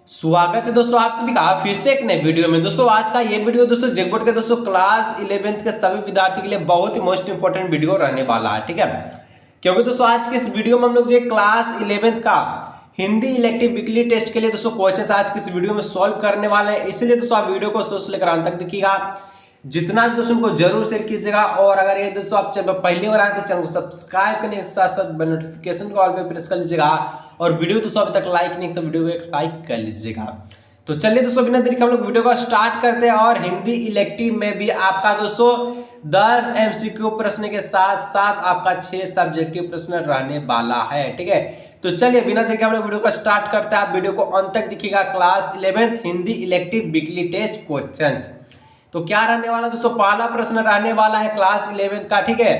स्वागत है दोस्तों आप सभी का फिर से एक नए वीडियो में। दोस्तों आज का ये वीडियो दोस्तों जेकबोर्ड के दोस्तों क्लास 11th के सभी विद्यार्थी के लिए बहुत ही मोस्ट इंपोर्टेंट वीडियो रहने वाला है, ठीक है। क्योंकि दोस्तों आज के इस वीडियो में हम लोग जो क्लास 11th का हिंदी इलेक्टिव वीकली टेस्ट के लिए दोस्तों क्वेश्चन आज के इस वीडियो में सॉल्व करने वाले हैं। इसलिए दोस्तों आप वीडियो को शुरू से लेकर अंत तक देखिएगा। जितना भी दोस्तों को जरूर शेयर कीजिएगा और अगर ये दोस्तों आप चैनल पहली बार आए तो चैनल को सब्सक्राइब करने के साथ साथ नोटिफिकेशन को ऑल पे प्रेस कर लीजिएगा और वीडियो दोस्तों अभी तक लाइक नहीं तो वीडियो को एक लाइक कर लीजिएगा। तो चलिए दोस्तों बिना देरी के हम लोग वीडियो को स्टार्ट करते हैं। और हिंदी इलेक्टिव में भी आपका दोस्तों 10 एमसीक्यू प्रश्न के साथ साथ आपका 6 सब्जेक्टिव प्रश्न रहने वाला है, ठीक है। तो चलिए बिना देरी के हम लोग वीडियो को स्टार्ट करते हैं। आप वीडियो को अंत तक देखिएगा। Class 11th Hindi elective weekly test questions तो क्या रहने वाला दोस्तों, पहला प्रश्न रहने वाला है क्लास 11th का, ठीक है।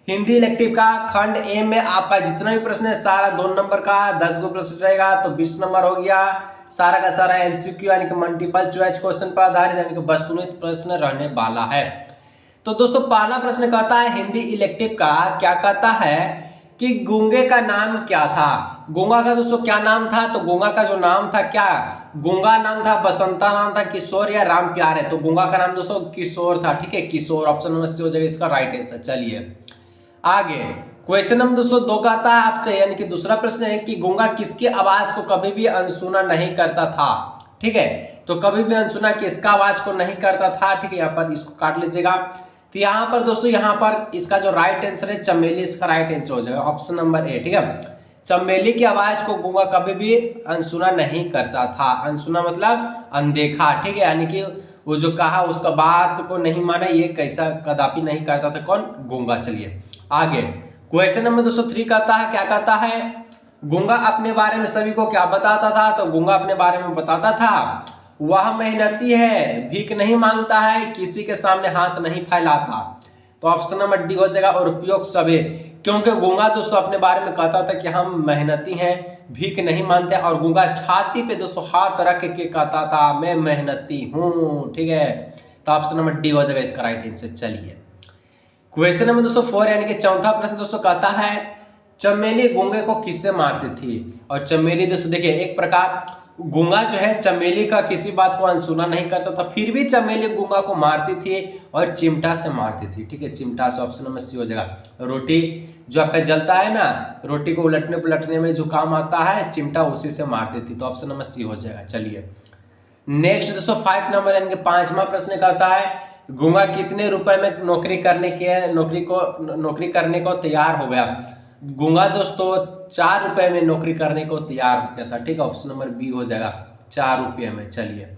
हिंदी इलेक्टिव का खंड ए में आपका जितना भी प्रश्न है सारा 2 नंबर का 10 गो प्रश्न रहेगा तो 20 नंबर हो गया। सारा का सारा एमसीक्यू यानी कि मल्टीपल चॉइस क्वेश्चन पर आधारित यानी कि वस्तुनिष्ठ प्रश्न रहने वाला है। तो दोस्तों पहला प्रश्न कहता है हिंदी इलेक्टिव का, क्या कहता है कि गूंगे का नाम क्या था। गूंगा का दोस्तों क्या नाम था, तो गूंगा का जो नाम था क्या, गूंगा नाम था, बसंता नाम था, किशोर या राम प्यार है। तो गूंगा का नाम दोस्तों किशोर था, ठीक है। किशोर ऑप्शन नंबर सी हो जाएगा इसका राइट आंसर। चलिए आगे क्वेश्चन नंबर दोस्तों 2 कहता है आपसे, यानी कि दूसरा प्रश्न है कि गूंगा किसकी आवाज को कभी भी अनसुना नहीं करता था, ठीक है। तो कभी भी अनसुना किसका आवाज को नहीं करता था, ठीक है। यहाँ पर इसको काट लीजिएगा। तो यहाँ पर दोस्तों यहाँ पर इसका जो राइट आंसर है चमेली, इसका राइट आंसर हो जाएगा ऑप्शन नंबर ए, ठीक है। चमेली की आवाज को गूंगा कभी भी अनसुना नहीं करता था। अनसुना मतलब अनदेखा, ठीक है। यानी कि वो जो कहा उसका बात को नहीं माना, ये कैसा कदापि नहीं करता था, कौन, गूंगा। चलिए आगे क्वेश्चन नंबर 203 कहता है, क्या कहता है, गूंगा अपने बारे में सभी को क्या बताता था। तो गूंगा अपने बारे में बताता था वह मेहनती है, भीख नहीं मांगता है, किसी के सामने हाथ नहीं फैलाता। तो ऑप्शन नंबर डी हो जाएगा और उपयोग सभी, क्योंकि गूंगा दोस्तों अपने बारे में कहता था कि हम मेहनती हैं, भीख नहीं मांगते। और गूंगा छाती पे दोस्तों हाथ रख के कहता था मैं मेहनती हूँ, ठीक है। तो ऑप्शन नंबर डी हो जाएगा इसका राइट आंसर। चलिए क्वेश्चन नंबर 204 यानी कि चौथा प्रश्न दोस्तों कहता है चमेली गूंगे को किससे मारती थी। और चमेली दोस्तों देखिए एक प्रकार गूंगा जो है चमेली का किसी बात को अनसुना नहीं करता था, फिर भी चमेली गूंगा को मारती थी और चिमटा से मारती थी, ठीक है। चिमटा से ऑप्शन नंबर सी हो जाएगा। रोटी जो आपका जलता है ना, रोटी को उलटने पुलटने में जो काम आता है चिमटा उसी से मारती थी। तो ऑप्शन नंबर सी हो जाएगा। चलिए नेक्स्ट दोस्तों 5 नंबर यानी कि 5वां प्रश्न कहता है गूंगा कितने रुपए में नौकरी करने को तैयार हो गया। गूंगा दोस्तों 4 रुपए में नौकरी करने को तैयार हो गया था, ठीक है। ऑप्शन नंबर बी हो जाएगा 4 रुपये में। चलिए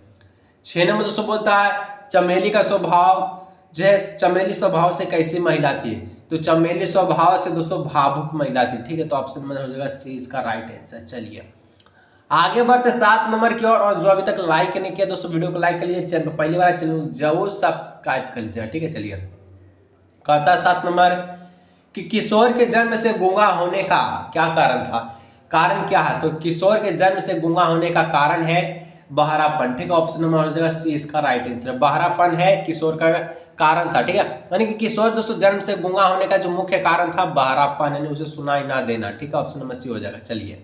6 नंबर दोस्तों बोलता है चमेली का स्वभाव जो है, चमेली स्वभाव से कैसी महिला थी। तो चमेली स्वभाव से दोस्तों भावुक महिला थी, ठीक है। तो ऑप्शन नंबर हो जाएगा सी इसका राइट आंसर। चलिए आगे बढ़ते 7 नंबर की ओर। और जो अभी तक लाइक नहीं किया दोस्तों वीडियो को लाइक कर लीजिए, चैनल पहली बार चैनल जरूर सब्सक्राइब कर लीजिएगा, ठीक है। चलिए कहता है 7 नंबर कि किशोर के जन्म से गूंगा होने का क्या कारण था। कारण क्या है, तो किशोर के जन्म से गूंगा होने का कारण है बहरापन, ठीक है। ऑप्शन नंबर हो जाएगा सी इसका राइट आंसर। बहरापन है किशोर का कारण था, ठीक है। यानी कि किशोर दोस्तों जन्म से गूंगा होने का जो मुख्य कारण था बहरापन, यानी उसे सुनाई ना देना, ठीक है। ऑप्शन नंबर सी हो जाएगा। चलिए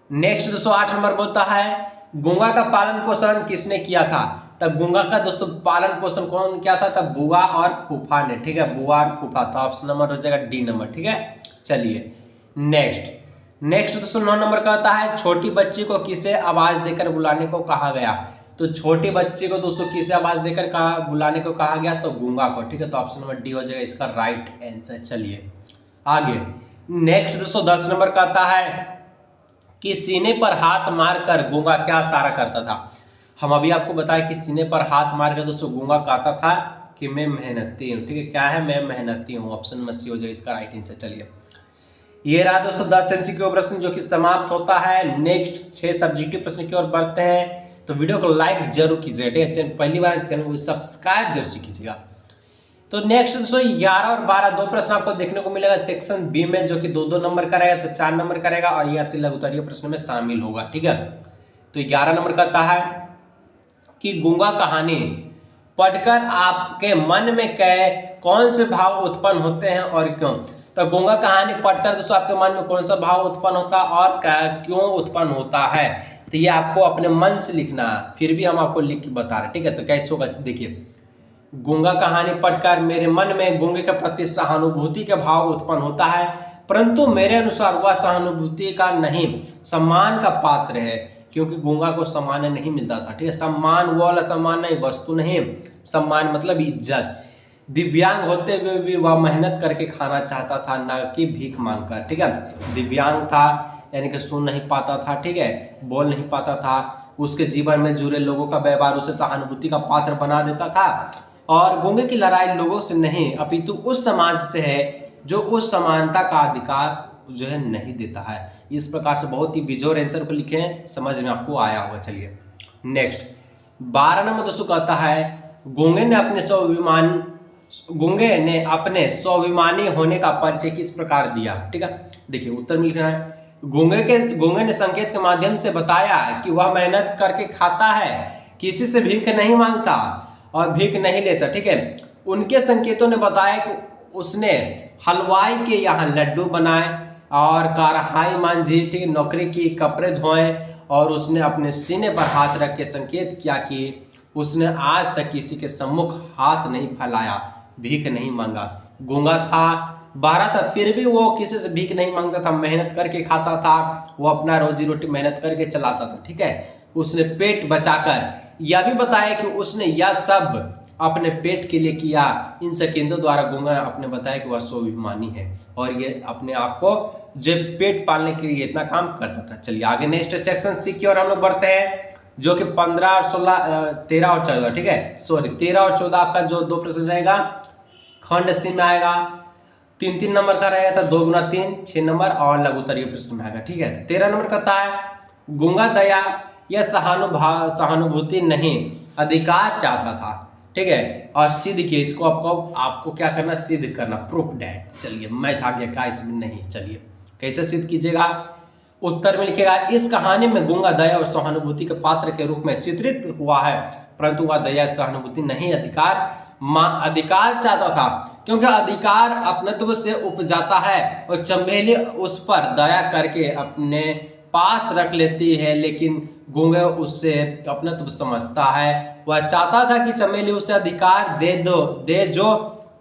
नेक्स्ट दोस्तों 8 नंबर बोलता है गूंगा का पालन पोषण किसने किया था। तब गूंगा का दोस्तों पालन पोषण कौन किया था, तब बुआ और फूफा ने, ठीक है। बुआ और फूफा। तो ऑप्शन नंबर हो जाएगा डी नंबर, ठीक है। चलिए नेक्स्ट दोस्तों 9 नंबर कहता है छोटी बच्ची को किसे आवाज देकर बुलाने को कहा गया। तो छोटी बच्ची को दोस्तों किसे आवाज देकर बुलाने को कहा गया, तो गूंगा को, ठीक है। तो ऑप्शन नंबर डी हो जाएगा इसका राइट आंसर। चलिए आगे नेक्स्ट दोस्तों 10 नंबर कहता है कि सीने पर हाथ मारकर गूंगा क्या इशारा करता था। हम अभी आपको बताएं कि सीने पर हाथ मारकर दोस्तों गूंगा कहता था कि मैं मेहनती हूँ, ठीक है। क्या है, मैं मेहनती हूँ। ऑप्शन नंबर सी हो जाएगा इसका राइट आंसर। चलिए ये रहा दोस्तों 10 एमसीक्यू प्रश्न जो कि समाप्त होता है। नेक्स्ट 6 सब्जेक्टिव प्रश्न की ओर बढ़ते हैं। तो वीडियो को लाइक जरूर कीजिएगा, ठीक है। पहली बार चैनल को सब्सक्राइब जरूर कीजिएगा। तो नेक्स्ट दोस्तों 11 और 12 दो प्रश्न आपको देखने को मिलेगा सेक्शन बी में, जो कि 2-2 नंबर का रहेगा, तो 4 नंबर का रहेगा और यह अति लघु उत्तरीय प्रश्न में शामिल होगा, ठीक है। तो 11 नंबर कहता है कि गूंगा कहानी पढ़कर आपके मन में कौन से भाव उत्पन्न होते हैं और क्यों। तो गूंगा कहानी पढ़कर दोस्तों आपके मन में कौन सा भाव उत्पन्न होता है और क्यों उत्पन्न होता है। तो ये आपको अपने मन से लिखना है, फिर भी हम आपको लिख के बता रहे, ठीक है। तो कैसे होगा देखिए, गूंगा कहानी पढ़कर मेरे मन में गूंगे के प्रति सहानुभूति का भाव उत्पन्न होता है, परंतु मेरे अनुसार वह सहानुभूति का नहीं सम्मान का पात्र है, क्योंकि गूंगा को सम्मान नहीं मिलता था, ठीक है। सम्मान वो वाला सम्मान नहीं, वस्तु नहीं, सम्मान मतलब इज्जत। दिव्यांग होते हुए भी वह मेहनत करके खाना चाहता था, ना कि भीख मांगकर, ठीक है। दिव्यांग था यानी कि सुन नहीं पाता था, ठीक है, बोल नहीं पाता था। उसके जीवन में जुड़े लोगों का व्यवहार उसे सहानुभूति का पात्र बना देता था। और गूंगे की लड़ाई लोगों से नहीं अपितु उस समाज से है जो उस समानता का अधिकार जो है नहीं देता है। इस प्रकार से बहुत ही बिजोर आंसर को लिखे हैं, समझ में आपको आया होगा। चलिए नेक्स्ट 12 नंबर दोस्तों कहता है, गूंगे ने अपने स्वाभिमानी होने का परिचय किस प्रकार दिया, ठीक है। देखिए उत्तर मिल रहा है, गूंगे ने संकेत के माध्यम से बताया कि वह मेहनत करके खाता है, किसी से भीख नहीं मांगता और भीख नहीं लेता, ठीक है। उनके संकेतों ने बताया कि उसने हलवाई के यहाँ लड्डू बनाए और कारहाई मांझी, ठीक है, नौकरी की, कपड़े धोए, और उसने अपने सीने पर हाथ रख के संकेत किया कि उसने आज तक किसी के सम्मुख हाथ नहीं फैलाया, भीख नहीं मांगा। गूंगा था, 12 था, फिर भी वो किसी से भीख नहीं मांगता था, मेहनत करके खाता था, वो अपना रोजी रोटी मेहनत करके चलाता था, ठीक है। उसने पेट बचाकर यह भी बताया कि उसने यह सब अपने पेट के लिए किया। इन संकेतों द्वारा गूंगा अपने बताया कि वह स्वाभिमानी है और ये अपने आप को जो पेट पालने के लिए इतना काम करता था। चलिए आगे नेक्स्ट सेक्शन सी की और हम लोग बढ़ते हैं, जो कि 15 और 16 13 और 14, ठीक है, सॉरी 13 और 14 आपका जो 2 प्रश्न रहेगा खंड सी में आएगा। 3-3 नंबर का रहेगा, तो 2 गुना 3 6 नंबर, और लघुत्तरीय प्रश्न में आएगा, ठीक है। 13 नंबर कहता है, गूंगा दया या सहानुभूति नहीं अधिकार चाहता था, ठीक है, और सिद्ध किया। इसको आपको क्या करना, सिद्ध करना, प्रूफ दैट। चलिए मैथ आ गया का इसमें नहीं, चलिए कैसे सिद्ध कीजिएगा, उत्तर में लिखेगा, इस कहानी में गूंगा दया और सहानुभूति के पात्र के रूप में चित्रित हुआ है, परंतु वह दया सहानुभूति नहीं अधिकार चाहता था, क्योंकि अधिकार अपनत्व से उपजाता है और चमेली उस पर दया करके अपने पास रख लेती है, लेकिन गूंगा उससे अपनत्व समझता है। वह चाहता था कि चमेली उसे अधिकार दे जो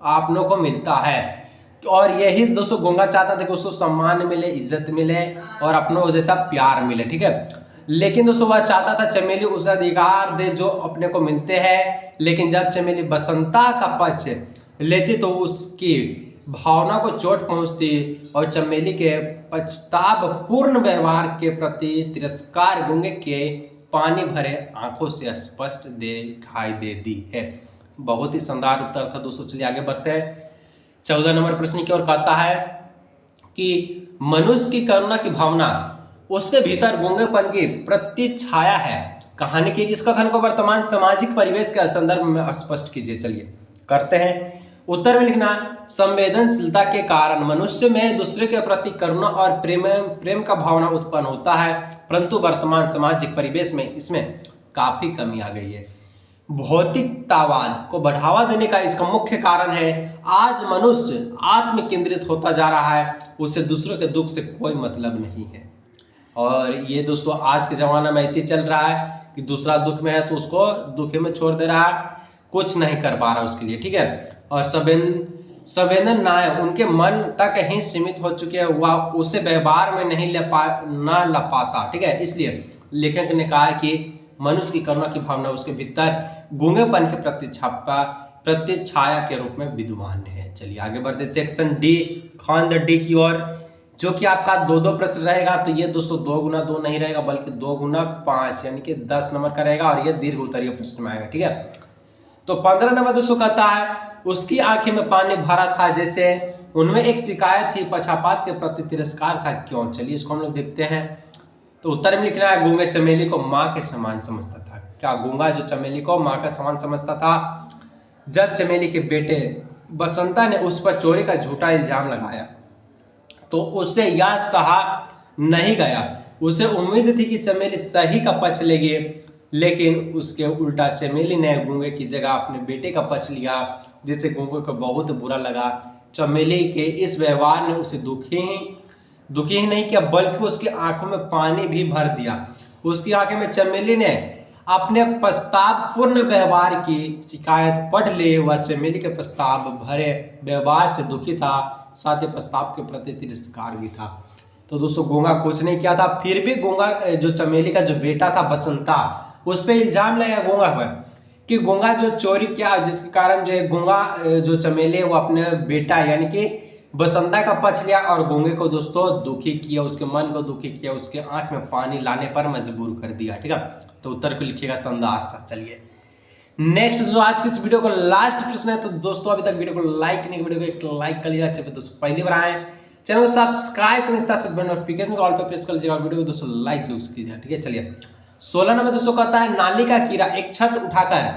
आपनों को मिलता है, और यही दोस्तों गूंगा चाहता था कि उसको सम्मान मिले, इज्जत मिले और अपनों जैसा प्यार मिले, ठीक है। लेकिन दोस्तों वह चाहता था चमेली उसे अधिकार दे जो अपने को मिलते हैं, लेकिन जब चमेली बसंता का पक्ष लेती तो उसकी भावना को चोट पहुंचती और चमेली के पछताव पूर्ण व्यवहार के प्रति तिरस्कार गूंगे के पानी भरे आंखों से स्पष्ट दिखाई देती है। बहुत ही शानदार उत्तर था दोस्तों। चलिए आगे बढ़ते हैं, 14 नंबर प्रश्न की ओर कहता है कि मनुष्य की करुणा की भावना उसके भीतर गूंगेपन की प्रतिछाया है। कहानी के इस कथन को वर्तमान सामाजिक परिवेश के संदर्भ में स्पष्ट कीजिए। चलिए करते हैं, उत्तर में लिखना, संवेदनशीलता के कारण मनुष्य में दूसरे के प्रति करुणा और प्रेम का भावना उत्पन्न होता है, परंतु वर्तमान सामाजिक परिवेश में इसमें काफी कमी आ गई है। भौतिकतावाद को बढ़ावा देने का इसका मुख्य कारण है आज मनुष्य आत्म केंद्रित होता जा रहा है, उसे दूसरों के दुख से कोई मतलब नहीं है। और ये दोस्तों आज के ज़माना में ऐसे चल रहा है कि दूसरा दुख में है तो उसको दुखे में छोड़ दे रहा है, कुछ नहीं कर पा रहा उसके लिए, ठीक है। और संवेदनाएं उनके मन तक ही सीमित हो चुके हैं, वह उसे व्यवहार में नहीं ला पाता, ठीक है। इसलिए लेखक ने कहा कि मनुष्य की करुणा की भावना उसके भीतर गूंगेपन के प्रतिछाया के रूप में विद्यमान है। चलिए आगे बढ़ते सेक्शन डी, खंड डी की ओर, जो कि आपका 2-2 प्रश्न रहेगा। तो ये दोस्तों 2 गुना 2 नहीं रहेगा, बल्कि 2 गुना 5 यानी कि 10 नंबर का रहेगा, और ये दीर्घ उत्तरीय प्रश्न में आएगा, ठीक है। तो 15 नंबर दोस्तों कहता है, उसकी आंखें में पानी भरा था जैसे उनमें एक शिकायत थी, पक्षपात के प्रति तिरस्कार था, क्यों। चलिए इसको हम लोग देखते हैं। तो उत्तर में लिखना है, गूंगे चमेली को माँ के समान समझता था। क्या गूंगा जो चमेली को माँ का समान समझता था? जब चमेली के बेटे बसंता ने उस पर चोरी का झूठा इल्जाम लगाया तो उससे यह सहा नहीं गया। उसे उम्मीद थी कि चमेली सही का पक्ष लेगी, लेकिन उसके उल्टा चमेली ने गूंगे की जगह अपने बेटे का पक्ष लिया, जिससे गूंगे को बहुत बुरा लगा। चमेली के इस व्यवहार ने उसे दुखी ही नहीं किया, बल्कि उसकी आंखों में पानी भी भर दिया। उसकी आंखें में चमेली ने अपने प्रस्तावपूर्ण व्यवहार की शिकायत पढ़ ली। वह चमेली के प्रस्ताव भरे व्यवहार से दुखी था, साथ ही प्रस्ताव के प्रति तिरस्कार भी था। तो दोस्तों गूंगा कुछ नहीं किया था, फिर भी गूंगा जो चमेली का जो बेटा था बसंता, उस पर इल्जाम लगाया गूंगा पर कि गूंगा जो चोरी किया, जिसके कारण जो है गूंगा जो चमेली है वो अपने बेटा यानी कि बसंता का पक्ष लिया और गूंगे को दोस्तों दुखी किया, उसके मन को दुखी किया, उसके आंख में पानी लाने पर मजबूर कर दिया। ठीक है, तो उत्तर को लिखिएगा शानदार सा। चलिए नेक्स्ट दोस्तों आज की इस वीडियो को लास्ट प्रश्न है। तो दोस्तों अभी तक वीडियो को लाइक नहीं, वीडियो को एक लाइक कर लीजिए। अच्छा दोस्तों पहली बार आए चैनल को सब्सक्राइब करने के साथ साथ नोटिफिकेशन को ऑल पे प्रेस कर लीजिएगा, वीडियो को दोस्तों लाइक जरूर कीजिएगा। ठीक है, चलिए 16 नंबर दोस्तों कहता है नाली का कीड़ा एक छत उठाकर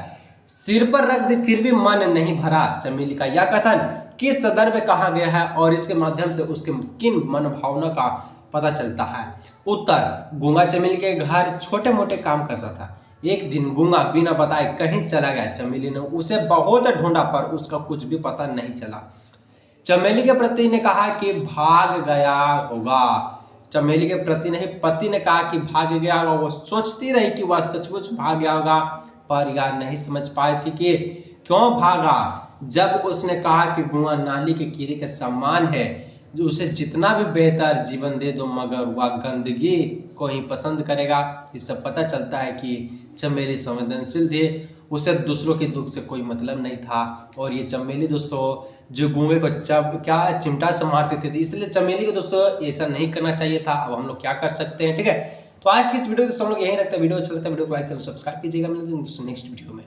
सिर पर रख दे फिर भी मन नहीं भरा चमेली का। यह कथन किस संदर्भ में कहा गया है और इसके माध्यम से उसके किन मनोभावना का पता चलता है? उत्तर, गूंगा चमेली के घर छोटे मोटे काम करता था। एक दिन गूंगा बिना बताए कहीं चला गया। चमेली ने उसे बहुत ढूंढा पर उसका कुछ भी पता नहीं चला। चमेली के पति ने कहा कि भाग गया होगा। चमेली के प्रति नहीं, पति ने कहा कि भाग गया होगा। वो सोचती रही कि वह सचमुच भाग गया होगा, पर यह नहीं समझ पाई थी कि क्यों भागा। जब उसने कहा कि गूंगा नाली के कीड़े के समान है, जो उसे जितना भी बेहतर जीवन दे दो मगर वह गंदगी को ही पसंद करेगा। इससे पता चलता है कि चमेली संवेदनशील थी, उसे दूसरों के दुख से कोई मतलब नहीं था। और ये चमेली दोस्तों जो गूंगे को चिमटा से मारते थे, इसलिए चमेली को दोस्तों ऐसा नहीं करना चाहिए था। अब हम लोग क्या कर सकते हैं? ठीक है, तो आज की इस वीडियो दोस्तों हम लोग यही रखते हैं। वीडियो अच्छा लगता है वीडियो को लाइक सब्सक्राइब कीजिएगा। मिलते हैं दोस्तों नेक्स्ट वीडियो में।